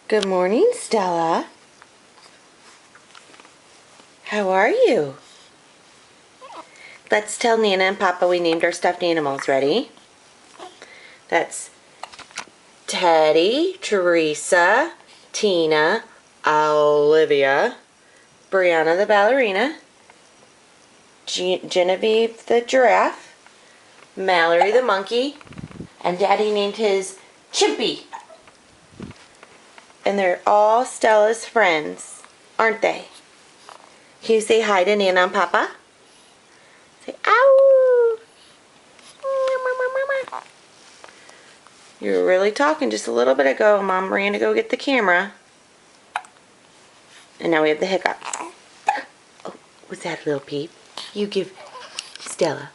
Good morning, Stella. How are you? Let's tell Nana and Papa we named our stuffed animals. Ready? That's Teddy, Teresa, Tina, Olivia, Brianna the ballerina, Genevieve the giraffe, Mallory the monkey, and Daddy named his Chimpy. And they're all Stella's friends, aren't they? Can you say hi to Nana and Papa? Say, ow! You were really talking just a little bit ago. Mom ran to go get the camera. And now we have the hiccup. Oh, was that a little peep? You give Stella.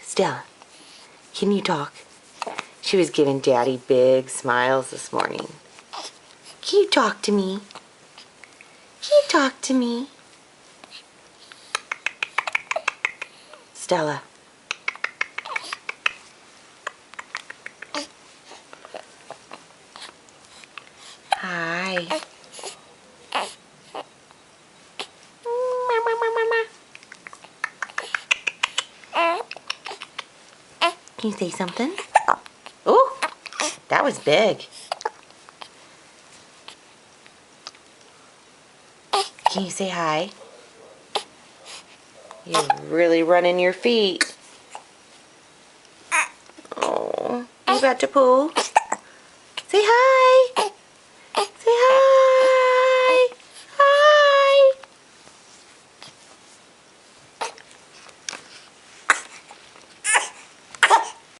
Stella, can you talk? She was giving Daddy big smiles this morning. Can you talk to me? Can you talk to me? Stella. Hi. Can you say something? Oh, that was big. Can you say hi? You're really running your feet. Oh, you about to poo? Say hi.